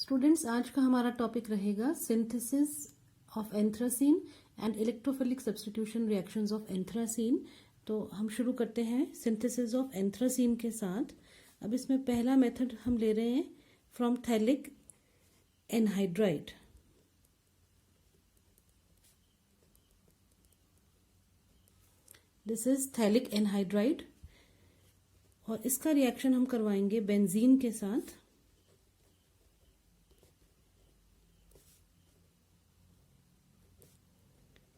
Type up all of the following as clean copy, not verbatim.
Students, आज का हमारा टॉपिक रहेगा synthesis of anthracene and electrophilic substitution reactions of anthracene. तो हम शुरू करते हैं सिंथेसिस ऑफ एंथ्रासीन के साथ। अब इसमें पहला मेथड हम ले रहे हैं from phthalic anhydride. This is phthalic anhydride और इसका रिएक्शन हम करवाएंगे बेंजीन के साथ।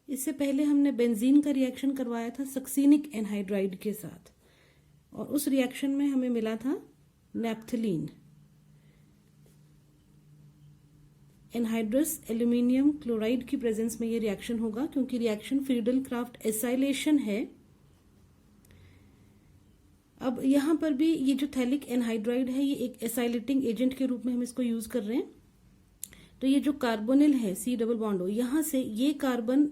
इससे पहले हमने बेंजीन का रिएक्शन करवाया था सक्सीनिक एनहाइड्राइड के साथ और उस रिएक्शन में हमें मिला था नैप्थलीन। एनहाइड्रस एल्यूमिनियम क्लोराइड की प्रेजेंस में ये रिएक्शन होगा क्योंकि रिएक्शन फ्रीडल क्राफ्ट एसाइलेशन है। अब यहां पर भी ये जो थैलिक एनहाइड्राइड है ये एक एसाइलेटिंग एजेंट के रूप में हम इसको यूज कर रहे हैं। तो ये जो कार्बोनिल है C डबल बॉन्ड O, यहां से ये कार्बन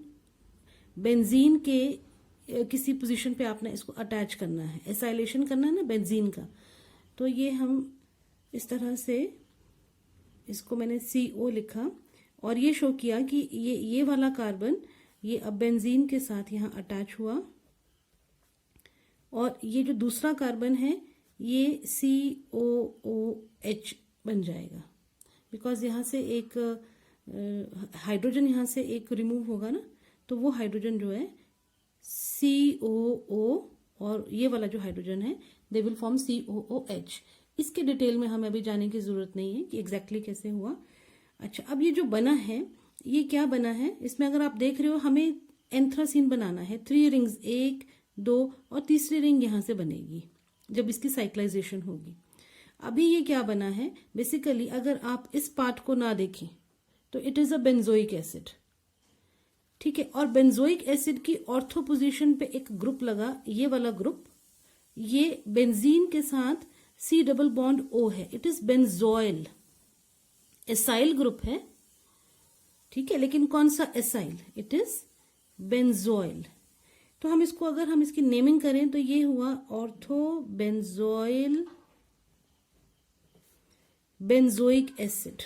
बेंजीन के किसी पोजीशन पे आपने इसको अटैच करना है, एसाइलेशन करना है ना बेंजीन का। तो ये हम इस तरह से इसको मैंने CO लिखा और ये शो किया कि ये वाला कार्बन ये अब बेंजीन के साथ यहाँ अटैच हुआ और ये जो दूसरा कार्बन है ये COOH बन जाएगा बिकॉज यहाँ से एक हाइड्रोजन यहाँ से एक रिमूव होगा ना, तो वो हाइड्रोजन जो है COO और ये वाला जो हाइड्रोजन है दे विल फॉर्म COOH। इसके डिटेल में हमें अभी जाने की जरूरत नहीं है कि एग्जैक्टली कैसे हुआ। अच्छा, अब ये जो बना है ये क्या बना है, इसमें अगर आप देख रहे हो हमें एंथ्रासीन बनाना है। 3 रिंग्स, 1, 2 और तीसरी रिंग यहां से बनेगी जब इसकी साइक्लाइजेशन होगी। अभी ये क्या बना है, बेसिकली अगर आप इस पार्ट को ना देखें तो it is a benzoic acid, ठीक है। और बेंजोइक एसिड की ऑर्थो पोजीशन पे एक ग्रुप लगा, ये वाला ग्रुप, ये बेंजीन के साथ C डबल बॉन्ड O है, it is benzoyl. Acyl group है, ठीक है, लेकिन कौन सा एसाइल, इट इज बेंजोइल। तो हम इसको अगर हम इसकी नेमिंग करें तो ये हुआ ऑर्थो बेंजोइल बेंजोइक एसिड।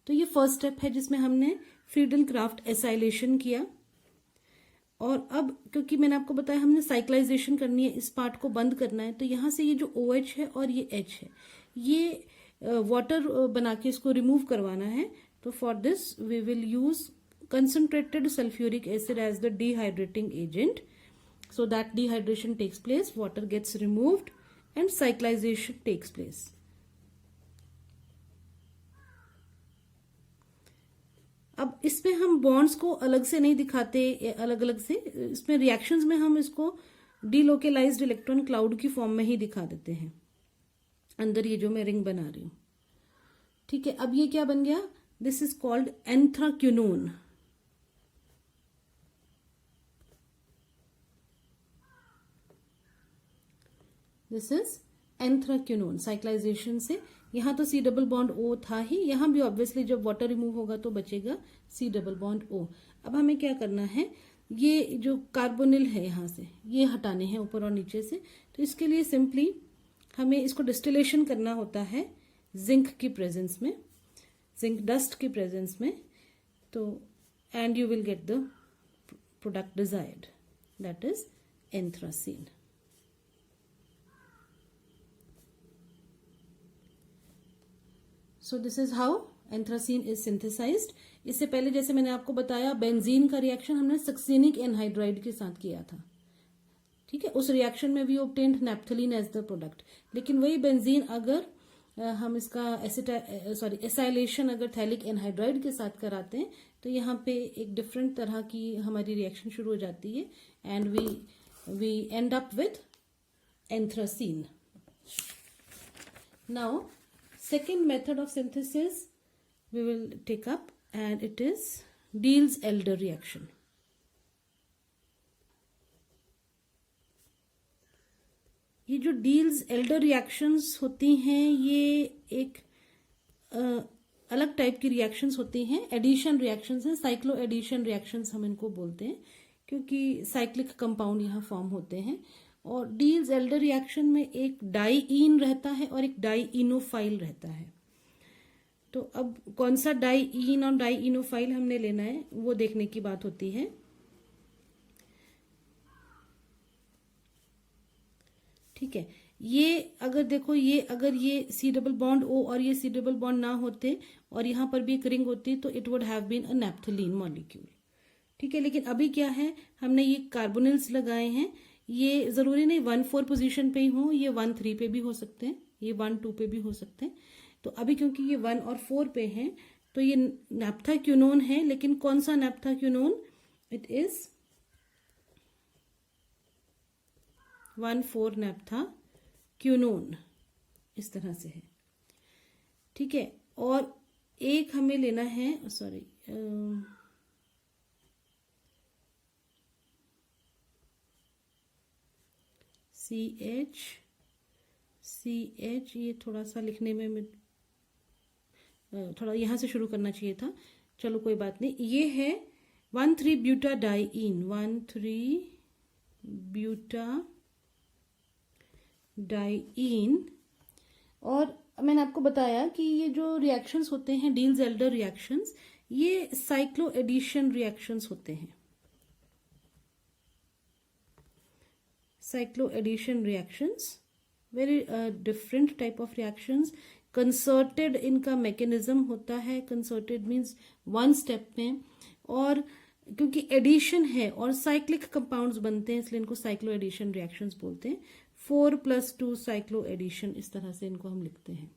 तो ये फर्स्ट स्टेप है जिसमें हमने फ्रीडल क्राफ्ट एसाइलेशन किया। और अब क्योंकि मैंने आपको बताया हमने साइक्लाइजेशन करनी है, इस पार्ट को बंद करना है, तो यहां से ये जो OH है और ये H है ये वाटर बना के इसको रिमूव करवाना है। तो for this we will use concentrated sulphuric acid as the dehydrating agent, so that dehydration takes place, water gets removed and cyclization takes place. अब इसमें हम बॉन्ड्स को अलग से नहीं दिखाते, अलग अलग से, इसमें रिएक्शंस में हम इसको डीलोकेलाइज्ड इलेक्ट्रॉन क्लाउड की फॉर्म में ही दिखा देते हैं अंदर ये जो मैं रिंग बना रही हूं, ठीक है। अब ये क्या बन गया, this is called anthraquinone. This is anthraquinone. Cyclisation से यहां तो C डबल बॉन्ड O था ही, यहां भी ऑब्वियसली जब वाटर रिमूव होगा तो बचेगा C डबल बॉन्ड O। अब हमें क्या करना है, ये जो कार्बोनिल है यहां से ये हटाने हैं ऊपर और नीचे से। तो इसके लिए सिंपली हमें इसको डिस्टिलेशन करना होता है जिंक की प्रेजेंस में, जिंक डस्ट की प्रेजेंस में। तो and you will get the product desired, that is anthracene. So this is how anthracene is synthesized. इससे पहले जैसे मैंने आपको बताया बेंजीन का रिएक्शन हमने सक्सीनिक एनहाइड्राइड के साथ किया था, ठीक है। उस रिएक्शन में we obtained naphthalene as the product. लेकिन वही बेंजीन अगर हम इसका एसाइलेशन अगर थैलिक एनहाइड्राइड के साथ कराते हैं तो यहाँ पे एक डिफरेंट तरह की हमारी रिएक्शन शुरू हो जाती है and we end up with anthracene. Now second method of synthesis we will take up and it is Diels-Alder reaction. ये जो Diels-Alder reactions होती हैं ये एक अलग टाइप की रिएक्शंस होती हैं, एडिशन रिएक्शंस हैं, साइक्लो एडिशन रिएक्शंस हम इनको बोलते हैं क्योंकि साइक्लिक कंपाउंड यहाँ फॉर्म होते हैं। और डील्स एल्डर रिएक्शन में एक डाईईन रहता है और एक डाईइनोफाइल रहता है। तो अब कौन सा डाईईन और डाईइनोफाइल हमने लेना है वो देखने की बात होती है। ठीक है, ये अगर देखो, ये अगर ये सी डबल बॉन्ड ओ और ये सी डबल बॉन्ड ना होते और यहाँ पर भी एक रिंग होती तो it would have been a naphthalene molecule. ठीक है, लेकिन अभी क्या है, हमने ये कार्बोनिल्स लगाए हैं। ये जरूरी नहीं 1,4 पोजीशन पे ही हो, ये 1,3 पे भी हो सकते हैं, ये 1,2 पे भी हो सकते हैं। तो अभी क्योंकि ये 1 और 4 पे हैं तो ये नैप्थाक्विनोन है, लेकिन कौन सा नैप्थाक्विनोन, इट इज 1,4 नैप्थाक्विनोन, इस तरह से है। ठीक है, और एक हमें लेना है, सॉरी CH, ये थोड़ा सा लिखने में थोड़ा यहाँ से शुरू करना चाहिए था, चलो कोई बात नहीं। ये है 1,3 ब्यूटाडाइईन, 1,3 ब्यूटाडाइईन। और मैंने आपको बताया कि ये जो रिएक्शंस होते हैं डील्स एल्डर रिएक्शंस, ये साइक्लो एडिशन रिएक्शंस होते हैं। Cyclo addition reactions, very different type of reactions. Concerted इनका मैकेनिज्म होता है, कंसर्टेड मीन्स वन स्टेप में, और क्योंकि एडिशन है और साइक्लिक कंपाउंड्स बनते हैं इसलिए इनको साइक्लो एडिशन रिएक्शंस बोलते हैं। 4+2 साइक्लो एडिशन, इस तरह से इनको हम लिखते हैं।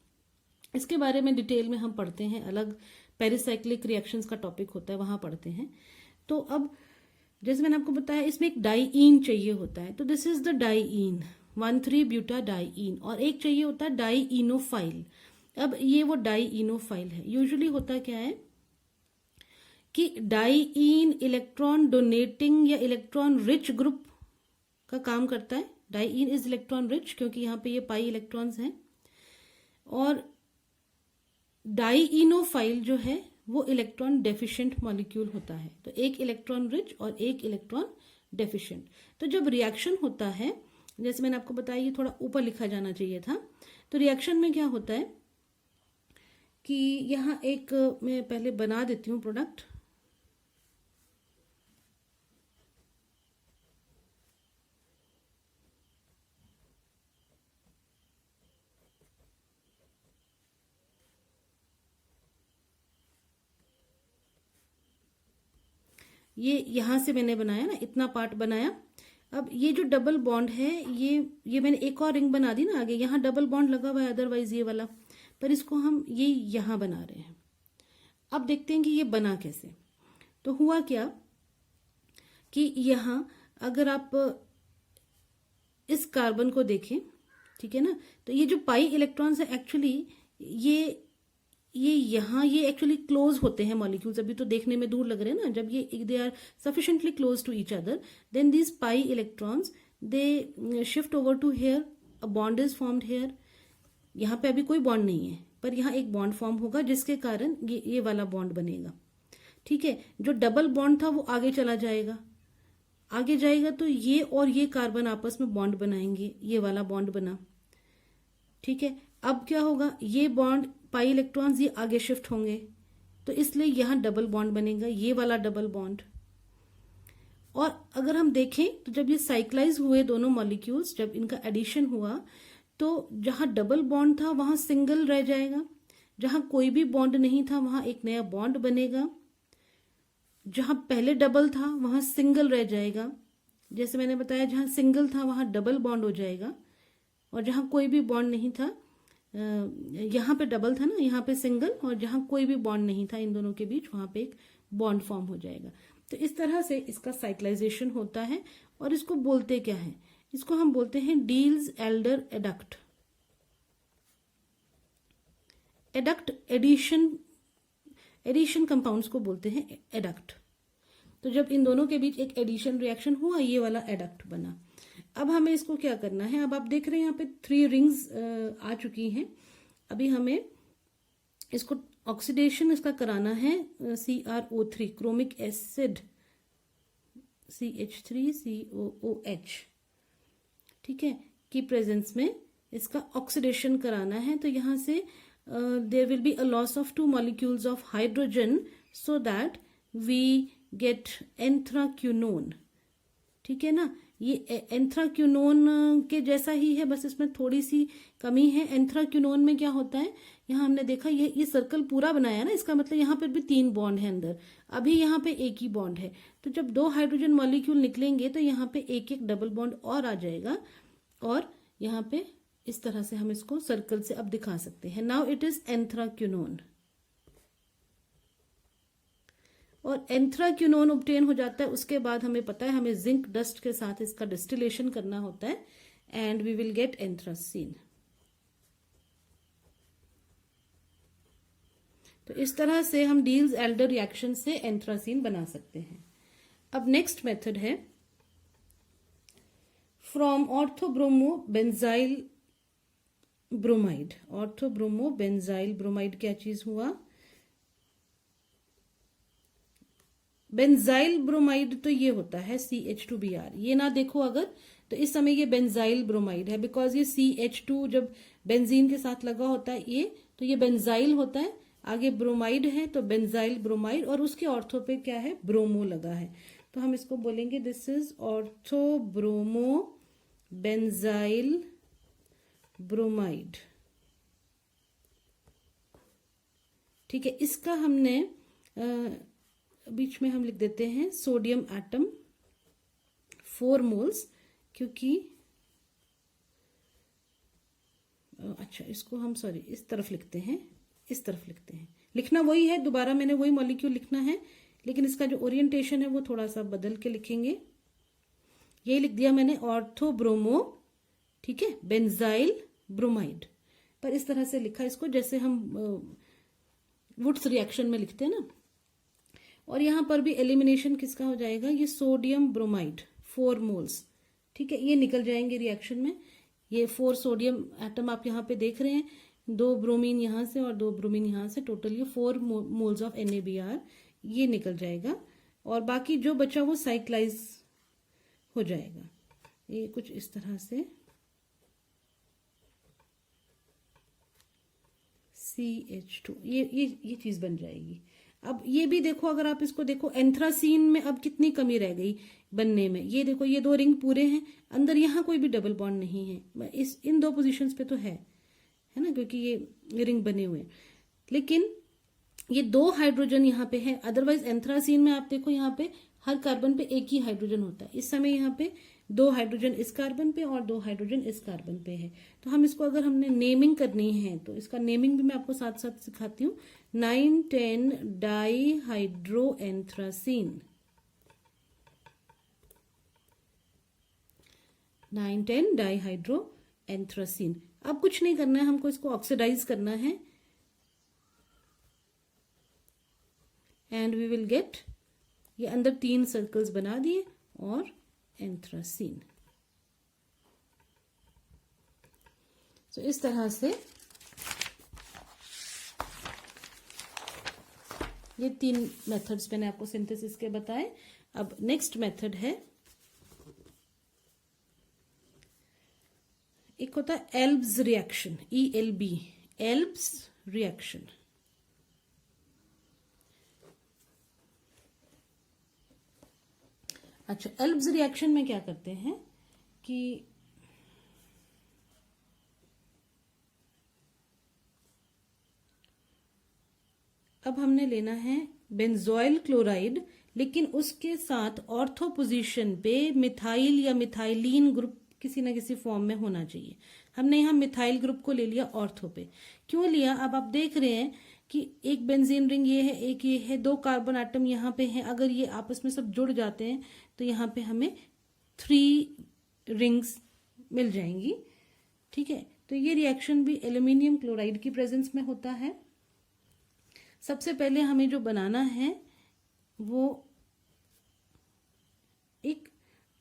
इसके बारे में डिटेल में हम पढ़ते हैं, अलग पेरिसाइक्लिक रिएक्शंस का टॉपिक होता है, वहां पढ़ते हैं। तो अब जैसे मैंने आपको बताया इसमें एक डाईईन चाहिए होता है, तो दिस इज द डाईईन 1,3 ब्यूटाडाइईन, और एक चाहिए होता है डाईइनोफाइल। अब ये वो डाईइनोफाइल है। यूजुअली होता क्या है कि डाईईन इलेक्ट्रॉन डोनेटिंग या इलेक्ट्रॉन रिच ग्रुप का काम करता है। डाईईन इज इलेक्ट्रॉन रिच क्योंकि यहाँ पे ये पाई इलेक्ट्रॉन्स हैं, और डाईइनोफाइल जो है वो इलेक्ट्रॉन डेफिशिएंट मॉलिक्यूल होता है। तो एक इलेक्ट्रॉन रिच और एक इलेक्ट्रॉन डेफिशिएंट। तो जब रिएक्शन होता है, जैसे मैंने आपको बताया ये थोड़ा ऊपर लिखा जाना चाहिए था, तो रिएक्शन में क्या होता है कि यहाँ एक मैं पहले बना देती हूँ प्रोडक्ट। ये यहां से मैंने बनाया ना, इतना पार्ट बनाया। अब ये जो डबल बॉन्ड है, ये मैंने एक और रिंग बना दी ना आगे, यहाँ डबल बॉन्ड लगा हुआ है अदरवाइज ये वाला, पर इसको हम ये यहां बना रहे हैं। अब देखते हैं कि ये बना कैसे। तो हुआ क्या कि यहां अगर आप इस कार्बन को देखें, ठीक है ना, तो ये जो पाई इलेक्ट्रॉन्स है एक्चुअली ये यहाँ ये एक्चुअली क्लोज होते हैं मॉलिक्यूल्स। अभी तो देखने में दूर लग रहे हैं ना, जब ये they are sufficiently close to each other, then these pi electrons they shift over to here, a bond is formed here. यहाँ पे अभी कोई बॉन्ड नहीं है, पर यहाँ एक बॉन्ड फॉर्म होगा जिसके कारण ये वाला बॉन्ड बनेगा। ठीक है, जो डबल बॉन्ड था वो आगे चला जाएगा, आगे जाएगा तो ये और ये कार्बन आपस में बॉन्ड बनाएंगे, ये वाला बॉन्ड बना। ठीक है, अब क्या होगा, ये बॉन्ड पाई इलेक्ट्रॉन्स ये आगे शिफ्ट होंगे, तो इसलिए यहां डबल बॉन्ड बनेगा, ये वाला डबल बॉन्ड। और अगर हम देखें तो जब ये साइक्लाइज हुए दोनों मॉलिक्यूल्स, जब इनका एडिशन हुआ, तो जहां डबल बॉन्ड था वहां सिंगल रह जाएगा, जहां कोई भी बॉन्ड नहीं था वहां एक नया बॉन्ड बनेगा, जहां पहले डबल था वहां सिंगल रह जाएगा। जैसे मैंने बताया जहां सिंगल था वहां डबल बॉन्ड हो जाएगा, और जहां कोई भी बॉन्ड नहीं था, यहाँ पे डबल था ना, यहाँ पे सिंगल, और जहां कोई भी बॉन्ड नहीं था इन दोनों के बीच वहां पे एक बॉन्ड फॉर्म हो जाएगा। तो इस तरह से इसका साइक्लाइजेशन होता है। और इसको बोलते क्या है, इसको हम बोलते हैं Diels Alder adduct. Adduct addition compounds को बोलते हैं एडक्ट। तो जब इन दोनों के बीच एक एडिशन रिएक्शन हुआ, ये वाला एडक्ट बना। अब हमें इसको क्या करना है, अब आप देख रहे हैं यहाँ पे 3 रिंग्स आ चुकी हैं। अभी हमें इसको ऑक्सीडेशन इसका कराना है CrO3, क्रोमिक एसिड CH3COOH। ठीक है, की प्रेजेंस में इसका ऑक्सीडेशन कराना है। तो यहाँ से there will be a loss of 2 molecules of hydrogen so that we get anthraquinone. ठीक है ना, ये एंथ्राक्विनोन के जैसा ही है, बस इसमें थोड़ी सी कमी है। एंथ्राक्विनोन में क्या होता है, यहाँ हमने देखा ये सर्कल पूरा बनाया ना, इसका मतलब यहाँ पर भी 3 बॉन्ड है अंदर, अभी यहाँ पे एक ही बॉन्ड है। तो जब 2 हाइड्रोजन मॉलिक्यूल निकलेंगे तो यहाँ पे एक एक डबल बॉन्ड और आ जाएगा, और यहाँ पे इस तरह से हम इसको सर्कल से अब दिखा सकते हैं। नाउ इट इज एंथ्राक्विनोन, और एंथ्राक्विनोन ऑब्टेन हो जाता है। उसके बाद हमें पता है हमें जिंक डस्ट के साथ इसका डिस्टिलेशन करना होता है, and we will get anthracene. तो इस तरह से हम डील्स एल्डर रिएक्शन से एंथ्रासीन बना सकते हैं। अब नेक्स्ट मेथड है from orthobromo benzyl bromide. Orthobromo benzyl bromide क्या चीज हुआ, बेंजाइल ब्रोमाइड तो ये होता है CH2Br। ये ना देखो अगर, तो इस समय ये बेंजाइल ब्रोमाइड है, बिकॉज ये CH2 जब बेंजीन के साथ लगा होता है ये, तो ये बेंजाइल होता है, आगे ब्रोमाइड है तो बेंजाइल ब्रोमाइड, और उसके ऑर्थो पे क्या है, ब्रोमो लगा है। तो हम इसको बोलेंगे दिस इज ऑर्थोब्रोमो बेंजाइल ब्रोमाइड। ठीक है, इसका हमने बीच में हम लिख देते हैं सोडियम एटम 4 मोल्स, क्योंकि अच्छा इसको हम इस तरफ लिखते हैं, इस तरफ लिखते हैं, लिखना वही है, दोबारा मैंने वही मॉलिक्यूल लिखना है, लेकिन इसका जो ओरिएंटेशन है वो थोड़ा सा बदल के लिखेंगे। ये लिख दिया मैंने ऑर्थोब्रोमो, ठीक है, बेंजाइल ब्रोमाइड, पर इस तरह से लिखा इसको जैसे हम वुड्स रिएक्शन में लिखते हैं ना। और यहां पर भी एलिमिनेशन किसका हो जाएगा, ये सोडियम ब्रोमाइड 4 मोल्स, ठीक है, ये निकल जाएंगे रिएक्शन में। ये 4 सोडियम एटम आप यहाँ पे देख रहे हैं, 2 ब्रोमीन यहां से और 2 ब्रोमीन यहां से, टोटल ये 4 मोल्स ऑफ NaBr ये निकल जाएगा, और बाकी जो बचा वो साइक्लाइज हो जाएगा। ये कुछ इस तरह से CH2 ये चीज बन जाएगी। अब ये भी देखो, अगर आप इसको देखो एंथ्रासीन में अब कितनी कमी रह गई बनने में, ये देखो ये 2 रिंग पूरे हैं, अंदर यहाँ कोई भी डबल बॉन्ड नहीं है, इन 2 पोजीशंस पे तो है ना, क्योंकि ये रिंग बने हुए हैं, लेकिन ये 2 हाइड्रोजन यहाँ पे है। अदरवाइज एंथ्रासीन में आप देखो यहाँ पे हर कार्बन पे एक ही हाइड्रोजन होता है, इस समय यहाँ पे 2 हाइड्रोजन इस कार्बन पे और 2 हाइड्रोजन इस कार्बन पे है। तो हम इसको अगर हमने नेमिंग करनी है तो इसका नेमिंग भी मैं आपको साथ साथ सिखाती हूँ। 9,10 डाईहाइड्रो एंथ्रासीन, 9,10 डाईहाइड्रो एंथ्रासीन। अब कुछ नहीं करना है, हमको इसको ऑक्सीडाइज करना है, एंड वी विल गेट, ये अंदर 3 सर्कल्स बना दिए और एंथ्रासीन। तो इस तरह से ये 3 मेथड्स मैंने आपको सिंथेसिस के बताए। अब नेक्स्ट मेथड है, एक होता है एल्ब्स रिएक्शन, ELB, एल्ब्स रिएक्शन। अच्छा, एल्ब्स रिएक्शन में क्या करते हैं कि अब हमने लेना है बेंजोइल क्लोराइड, लेकिन उसके साथ ऑर्थो पोजीशन पे मिथाइल या मिथाइलीन ग्रुप किसी ना किसी फॉर्म में होना चाहिए। हमने यहाँ मिथाइल ग्रुप को ले लिया ऑर्थो पे। क्यों लिया, अब आप देख रहे हैं कि एक बेंजीन रिंग ये है, एक ये है, 2 कार्बन आटम यहाँ पे हैं, अगर ये आपस में सब जुड़ जाते हैं तो यहाँ पे हमें 3 रिंग्स मिल जाएंगी। ठीक है, तो ये रिएक्शन भी एल्यूमिनियम क्लोराइड की प्रेजेंस में होता है। सबसे पहले हमें जो बनाना है वो एक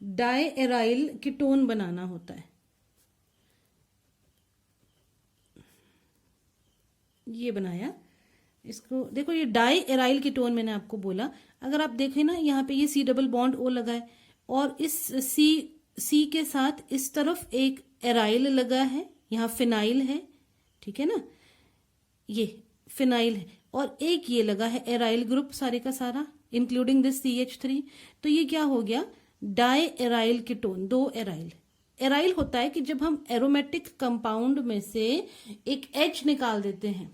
डायएराइल कीटोन बनाना होता है। ये बनाया, इसको देखो, ये डायएराइल कीटोन मैंने आपको बोला। अगर आप देखें ना, यहाँ पे ये C डबल बॉन्ड O लगा है और इस C सी के साथ इस तरफ एक एराइल लगा है, यहाँ फिनाइल है, ठीक है ना, ये फिनाइल है, और एक ये लगा है एराइल ग्रुप सारे का सारा इंक्लूडिंग दिस CH3। तो ये क्या हो गया, डाई एराइल कीटोन, दो एराइल। एराइल होता है कि जब हम एरोमेटिक कंपाउंड में से एक H निकाल देते हैं,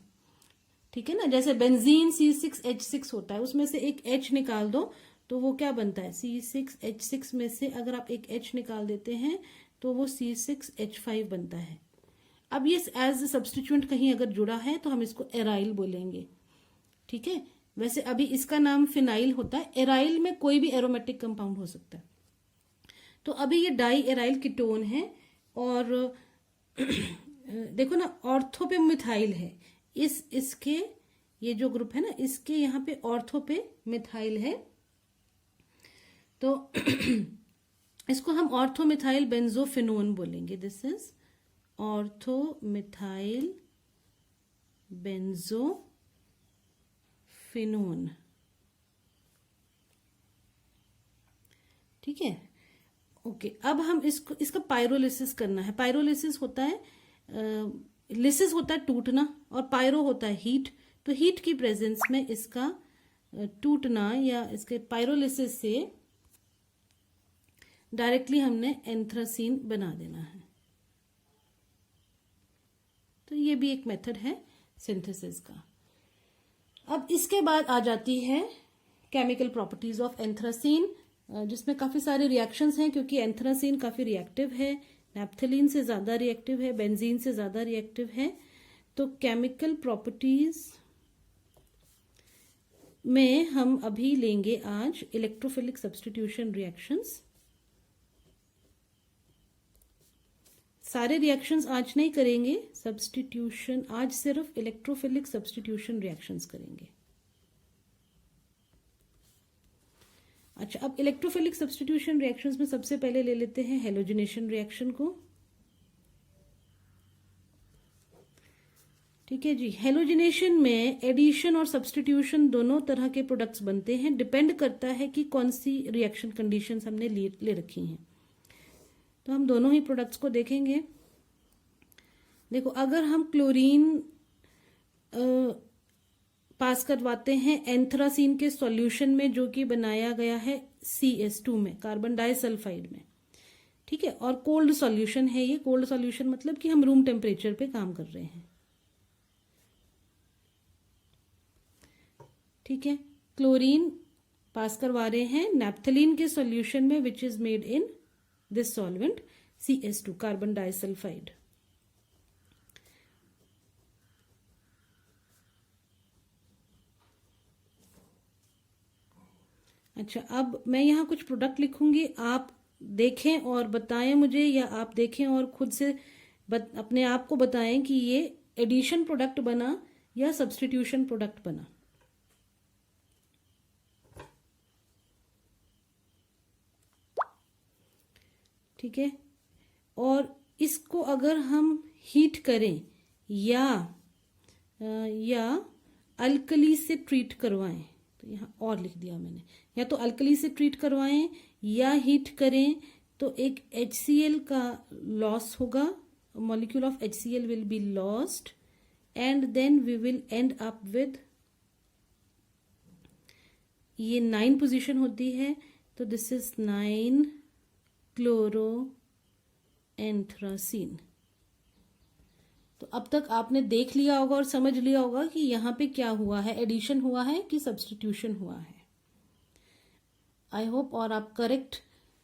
ठीक है ना, जैसे बेंजीन C6H6 होता है, उसमें से एक H निकाल दो तो वो क्या बनता है, C6H6 में से अगर आप एक H निकाल देते हैं तो वो C6H5 बनता है। अब ये एज सब्स्टिट्यूएंट कहीं अगर जुड़ा है तो हम इसको एराइल बोलेंगे, ठीक है। वैसे अभी इसका नाम फिनाइल होता है, एराइल में कोई भी एरोमेटिक कंपाउंड हो सकता है। तो अभी ये डाई एराइल कीटोन है, और देखो ना ऑर्थो पे मिथाइल है, इसके ये जो ग्रुप है ना, इसके यहाँ पे ऑर्थो पे मिथाइल है, तो इसको हम ऑर्थो मिथाइल बेंजोफिनोन बोलेंगे। This is ortho methyl benzophenone, ठीक है, ओके। अब हम इसका पायरोलिसिस करना है। पायरोलिसिस होता है, लिसिस होता है टूटना, और पायरो होता है हीट। तो हीट की प्रेजेंस में इसका टूटना या इसके पायरोलिसिस से डायरेक्टली हमने एंथ्रासीन बना देना है। तो ये भी एक मेथड है सिंथेसिस का। अब इसके बाद आ जाती है केमिकल प्रॉपर्टीज ऑफ एंथ्रासीन, जिसमें काफी सारे रिएक्शंस हैं, क्योंकि एंथ्रासीन काफी रिएक्टिव है, नैप्थलीन से ज्यादा रिएक्टिव है, बेंजीन से ज्यादा रिएक्टिव है। तो केमिकल प्रॉपर्टीज में हम अभी लेंगे आज इलेक्ट्रोफिलिक सब्स्टिट्यूशन रिएक्शंस। सारे रिएक्शंस आज नहीं करेंगे, सब्स्टिट्यूशन आज सिर्फ इलेक्ट्रोफिलिक सब्स्टिट्यूशन रिएक्शंस करेंगे। अच्छा, अब इलेक्ट्रोफिलिक सब्स्टिट्यूशन रिएक्शंस में सबसे पहले ले लेते हैं हेलोजिनेशन रिएक्शन को, ठीक है जी। हेलोजिनेशन में एडिशन और सब्स्टिट्यूशन दोनों तरह के प्रोडक्ट्स बनते हैं, डिपेंड करता है कि कौन सी रिएक्शन कंडीशंस हमने ले रखी हैं। तो हम दोनों ही प्रोडक्ट्स को देखेंगे। देखो, अगर हम क्लोरीन पास करवाते हैं एंथ्रासीन के सॉल्यूशन में, जो कि बनाया गया है CS2 में, कार्बन डाइसल्फाइड में, ठीक है, और कोल्ड सॉल्यूशन है ये। कोल्ड सॉल्यूशन मतलब कि हम रूम टेम्परेचर पे काम कर रहे हैं, ठीक है। क्लोरीन पास करवा रहे हैं नैप्थलीन के सॉल्यूशन में, which is made in this solvent CS2, carbon disulphide. अच्छा, अब मैं यहाँ कुछ प्रोडक्ट लिखूंगी, आप देखें और बताएं मुझे, या आप देखें और खुद से अपने आप को बताएं कि ये एडिशन प्रोडक्ट बना या सब्स्टिट्यूशन प्रोडक्ट बना। ठीक है, और इसको अगर हम हीट करें या अल्कली से ट्रीट करवाएं, तो यहाँ और लिख दिया मैंने, या तो अल्कली से ट्रीट करवाएं या हीट करें, तो एक HCl का लॉस होगा, molecule of HCl will be lost, and then we will end up with, ये 9 पोजीशन होती है, तो दिस इज 9 क्लोरो एंथ्रासीन। तो अब तक आपने देख लिया होगा और समझ लिया होगा कि यहाँ पे क्या हुआ है, एडिशन हुआ है कि सब्स्टिट्यूशन हुआ है। आई होप और आप करेक्ट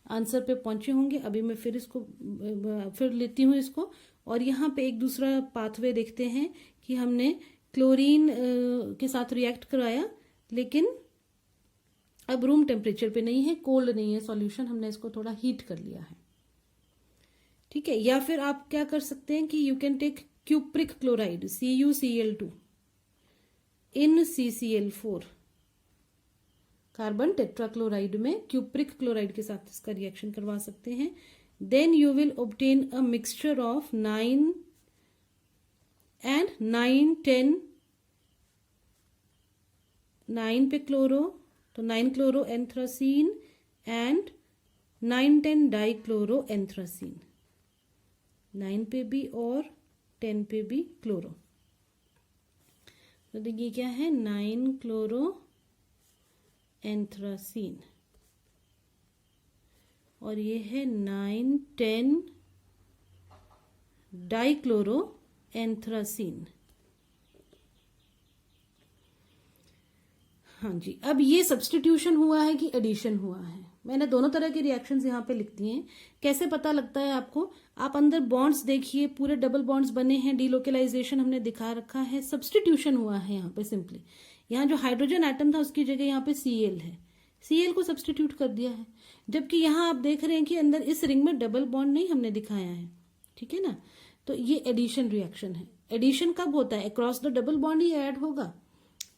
आंसर पे पहुंचे होंगे। अभी मैं फिर लेती हूँ इसको, और यहाँ पे एक दूसरा पाथवे देखते हैं कि हमने क्लोरीन के साथ रिएक्ट कराया, लेकिन अब रूम टेम्परेचर पे नहीं है, कोल्ड नहीं है सॉल्यूशन, हमने इसको थोड़ा हीट कर लिया है, ठीक है। या फिर आप क्या कर सकते हैं कि you can take cupric chloride CuCl2 इन CCl4, कार्बन टेट्राक्लोराइड में क्यूप्रिक क्लोराइड के साथ इसका रिएक्शन करवा सकते हैं। Then you will obtain a mixture of 9 and 9 10, 9 पे क्लोरो, तो 9 chloro anthracene and 9,10 dichloro anthracene, 9 पे भी और 10 पे भी क्लोरो। तो देखिए क्या है, 9 क्लोरो एंथ्रासीन और ये है 9,10 डाइक्लोरो एंथ्रासीन। हाँ जी, अब ये सब्स्टिट्यूशन हुआ है कि एडिशन हुआ है? मैंने दोनों तरह के रिएक्शंस यहाँ पे लिख दिए हैं। कैसे पता लगता है आपको? आप अंदर बॉन्ड्स देखिए, पूरे डबल बॉन्ड्स बने हैं, डीलोकलाइजेशन हमने दिखा रखा है, सब्स्टिट्यूशन हुआ है यहाँ पे सिंपली। यहाँ जो हाइड्रोजन एटम था उसकी जगह यहाँ पे Cl है, Cl को सब्स्टिट्यूट कर दिया है। जबकि यहाँ आप देख रहे हैं कि अंदर इस रिंग में डबल बॉन्ड नहीं हमने दिखाया है, ठीक है ना। तो ये एडिशन रिएक्शन है। एडिशन कब होता है? Across the double bond he add होगा,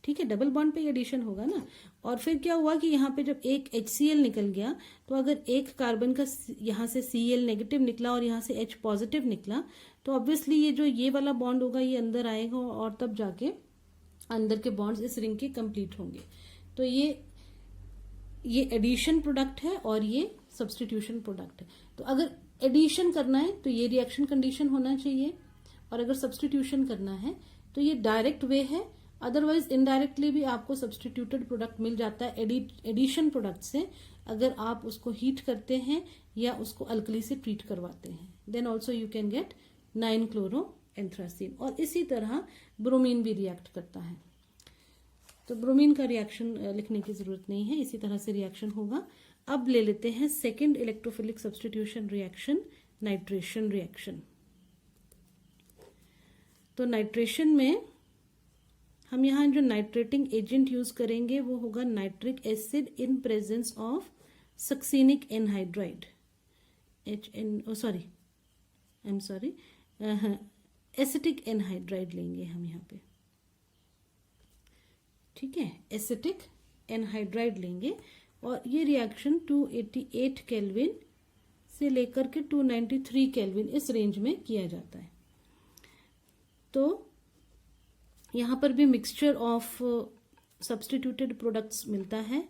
ठीक है, डबल बॉन्ड पे एडिशन होगा ना। और फिर क्या हुआ कि यहाँ पे जब एक HCl निकल गया, तो अगर एक कार्बन का यहाँ से Cl नेगेटिव निकला और यहाँ से H पॉजिटिव निकला, तो ऑब्वियसली ये जो ये वाला बॉन्ड होगा ये अंदर आएगा और तब जाके अंदर के बॉन्ड्स इस रिंग के कंप्लीट होंगे। तो ये एडिशन प्रोडक्ट है और ये सब्स्टिट्यूशन प्रोडक्ट है। तो अगर एडिशन करना है तो ये रिएक्शन कंडीशन होना चाहिए, और अगर सब्स्टिट्यूशन करना है तो ये डायरेक्ट वे है। अदरवाइज इनडायरेक्टली भी आपको सब्स्टिट्यूटेड प्रोडक्ट मिल जाता है एडिशन प्रोडक्ट से, अगर आप उसको हीट करते हैं या उसको अल्कली से ट्रीट करवाते हैं। Then also you can get 9 chloro anthracene. और इसी तरह ब्रोमीन भी रिएक्ट करता है, तो ब्रोमीन का रिएक्शन लिखने की जरूरत नहीं है, इसी तरह से रिएक्शन होगा। अब ले लेते हैं second electrophilic substitution reaction, nitration reaction. तो नाइट्रेशन में हम यहाँ जो नाइट्रेटिंग एजेंट यूज करेंगे वो होगा nitric acid in presence of succinic anhydride, acetic anhydride लेंगे हम यहाँ पे, ठीक है, एसिटिक एनहाइड्राइड लेंगे। और ये रिएक्शन 288 केल्विन से लेकर के 293 केल्विन इस रेंज में किया जाता है। तो यहाँ पर भी मिक्सचर ऑफ सब्स्टिट्यूटेड प्रोडक्ट्स मिलता है।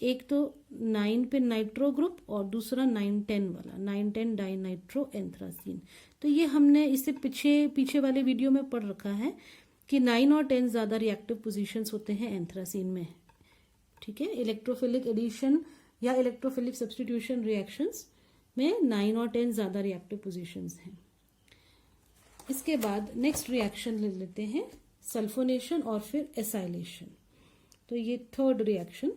एक तो 9 पे नाइट्रो ग्रुप और दूसरा 9,10 वाला 9,10 डाइनाइट्रो एंथ्रासीन। तो ये हमने इससे पीछे वाले वीडियो में पढ़ रखा है कि 9 और 10 ज्यादा रिएक्टिव पोजीशंस होते हैं एंथ्रासीन में, ठीक है। इलेक्ट्रोफिलिक एडिशन या इलेक्ट्रोफिलिक सब्स्टिट्यूशन रिएक्शंस में 9 और 10 ज्यादा रिएक्टिव पोजीशंस हैं। इसके बाद नेक्स्ट रिएक्शन ले लेते हैं सल्फोनेशन और फिर एसाइलेशन। तो ये थर्ड रिएक्शन,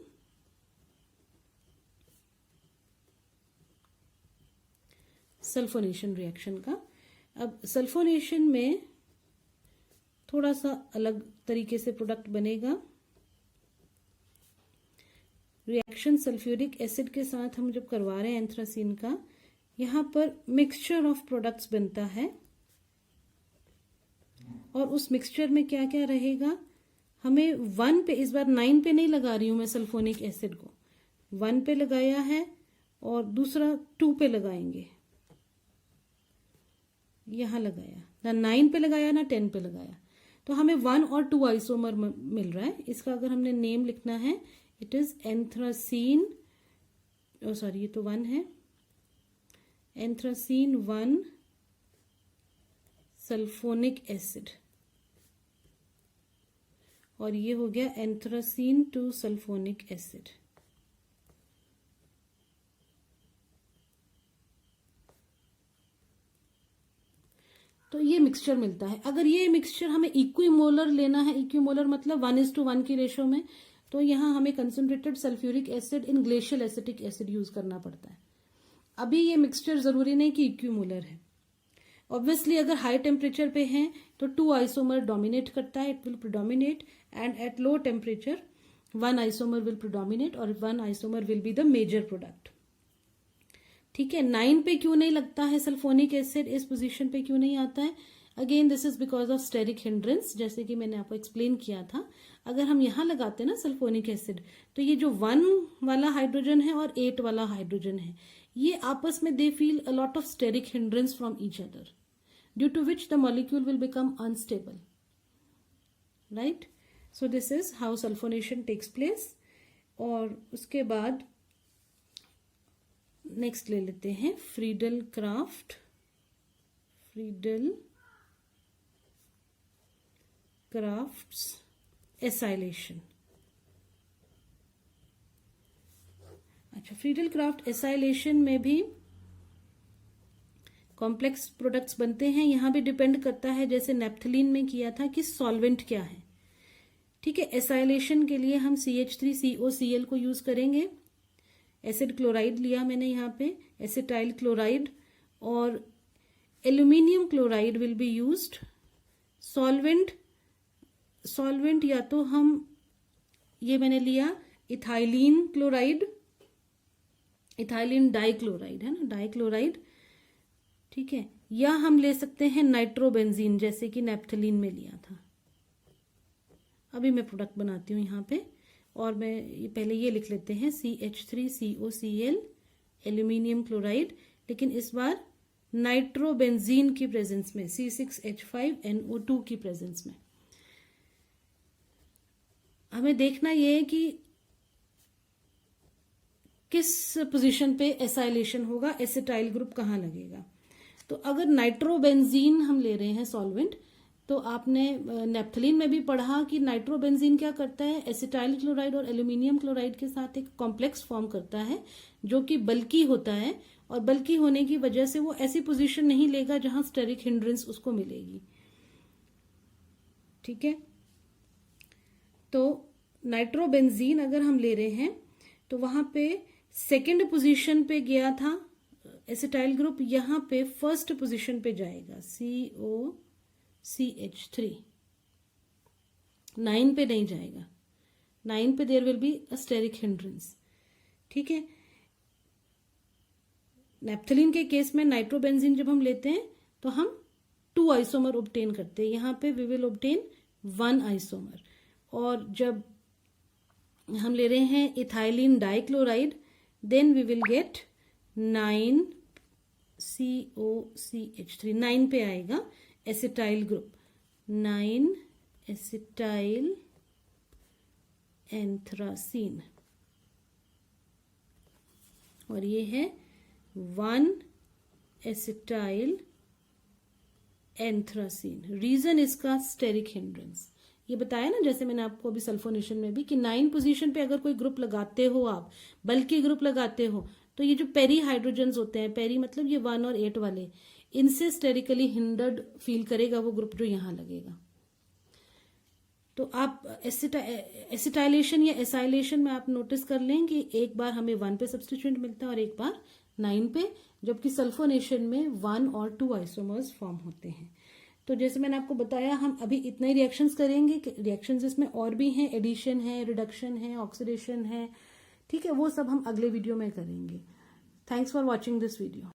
सल्फोनेशन रिएक्शन का। अब सल्फोनेशन में थोड़ा सा अलग तरीके से प्रोडक्ट बनेगा। रिएक्शन सल्फ्यूरिक एसिड के साथ हम जब करवा रहे हैं एंथ्रासीन का, यहां पर मिक्सचर ऑफ प्रोडक्ट्स बनता है और उस मिक्सचर में क्या क्या रहेगा, हमें 1 पे, इस बार 9 पे नहीं लगा रही हूं मैं सल्फोनिक एसिड को, 1 पे लगाया है और दूसरा 2 पे लगाएंगे, यहां लगाया ना 9 पे लगाया ना 10 पे लगाया, तो हमें 1 और 2 आइसोमर मिल रहा है। इसका अगर हमने नेम लिखना है, इट इज एंथ्रासीन, सॉरी ये तो 1 है, एंथ्रासीन 1 सल्फोनिक एसिड, और ये हो गया एंथ्रासीन 2 सल्फोनिक एसिड। तो ये मिक्सचर मिलता है। अगर ये मिक्सचर हमें इक्विमोलर लेना है, इक्विमोलर मतलब 1:1 की रेशो में, तो यहाँ हमें concentrated sulphuric acid in glacial acetic acid use करना पड़ता है। अभी ये मिक्सचर जरूरी नहीं कि इक्विमोलर है। ऑब्वियसली अगर हाई टेम्परेचर पे हैं तो 2 आइसोमर डोमिनेट करता है, it will predominate, and at low temperature 1 isomer will predominate और 1 isomer will be the major product, ठीक है। 9 पे क्यों नहीं लगता है सल्फोनिक एसिड, इस पोजीशन पे क्यों नहीं आता है? Again this is because of steric hindrance, जैसे कि मैंने आपको एक्सप्लेन किया था। अगर हम यहाँ लगाते ना सल्फोनिक एसिड, तो ये जो 1 वाला हाइड्रोजन है और 8 वाला हाइड्रोजन है, ये आपस में they feel a lot of steric hindrance from each other, due to which the molecule will become unstable, right. So this is how sulphonation takes place. और उसके बाद नेक्स्ट ले लेते हैं फ्रीडल क्राफ्ट एसाइलेशन। अच्छा, फ्रीडल क्राफ्ट एसाइलेशन में भी complex products बनते हैं। यहां भी डिपेंड करता है, जैसे नेप्थलीन में किया था, कि सॉल्वेंट क्या है। ठीक है, एसाइलेशन के लिए हम CH3COCl को यूज करेंगे। एसिड क्लोराइड लिया मैंने यहाँ पे, एसिटाइल क्लोराइड, और aluminium chloride will be used. Solvent या तो हम, ये मैंने लिया इथाइलिन क्लोराइड, इथाइलिन डाइक्लोराइड है ना, डाइक्लोराइड। ठीक है, या हम ले सकते हैं नाइट्रोबेंजीन, जैसे कि नेप्थलीन में लिया था। अभी मैं प्रोडक्ट बनाती हूँ यहाँ पे, और मैं पहले ये लिख लेते हैं CH3COCl एल्यूमिनियम क्लोराइड, लेकिन इस बार नाइट्रोबेंजीन की प्रेजेंस में, C6H5NO2 की प्रेजेंस में। हमें देखना ये है कि किस पोजीशन पे एसाइलेशन होगा, एसिटाइल ग्रुप कहाँ लगेगा। तो अगर नाइट्रोबेंजीन हम ले रहे हैं सॉल्वेंट, तो आपने नेप्थलीन में भी पढ़ा कि नाइट्रोबेंजीन क्या करता है, एसिटाइल क्लोराइड और एल्यूमिनियम क्लोराइड के साथ एक कॉम्प्लेक्स फॉर्म करता है, जो कि बल्की होता है, और बल्की होने की वजह से वो ऐसी पोजीशन नहीं लेगा जहां स्टेरिक हिंड्रेंस उसको मिलेगी। ठीक है, तो नाइट्रोबेंजीन अगर हम ले रहे हैं तो वहां पे सेकेंड पोजीशन पे गया था एसिटाइल ग्रुप, यहां पे फर्स्ट पोजीशन पे जाएगा COCH3, 9 पे नहीं जाएगा। 9 पे there will be a steric hindrance. ठीक है, नेप्थलीन के केस में नाइट्रोबेंजीन जब हम लेते हैं तो हम 2 आइसोमर ऑब्टेन करते हैं, यहां पे वी विल ऑब्टेन 1 आइसोमर। और जब हम ले रहे हैं ethylene dichloride, then we will get 9 COCH3, 9 पे आएगा एसिटाइल ग्रुप, 9 एसिटाइल एंथ्रासीन, और ये है 1 एसिटाइल एंथ्रासीन। रीजन इसका स्टेरिक हिंड्रेंस, ये बताया ना, जैसे मैंने आपको अभी सल्फोनेशन में भी, कि 9 पोजीशन पे अगर कोई ग्रुप लगाते हो आप, बल्कि ग्रुप लगाते हो, तो ये जो पेरी हाइड्रोजन्स होते हैं, पेरी मतलब ये 1 और 8 वाले, इनसे स्टेरिकली हिंडर्ड फील करेगा वो ग्रुप जो यहां लगेगा। तो आप एसिटाइलेशन या एसाइलेशन में आप नोटिस कर लें कि एक बार हमें 1 पे सब्स्टिट्यूएंट मिलता है और एक बार 9 पे, जबकि सल्फोनेशन में 1 और 2 आइसोमर्स फॉर्म होते हैं। तो जैसे मैंने आपको बताया, हम अभी इतने ही रिएक्शंस करेंगे। रिएक्शंस इसमें और भी हैं, एडिशन है, रिडक्शन है, ऑक्सीडेशन है। ठीक है, वो सब हम अगले वीडियो में करेंगे। Thanks for watching this video.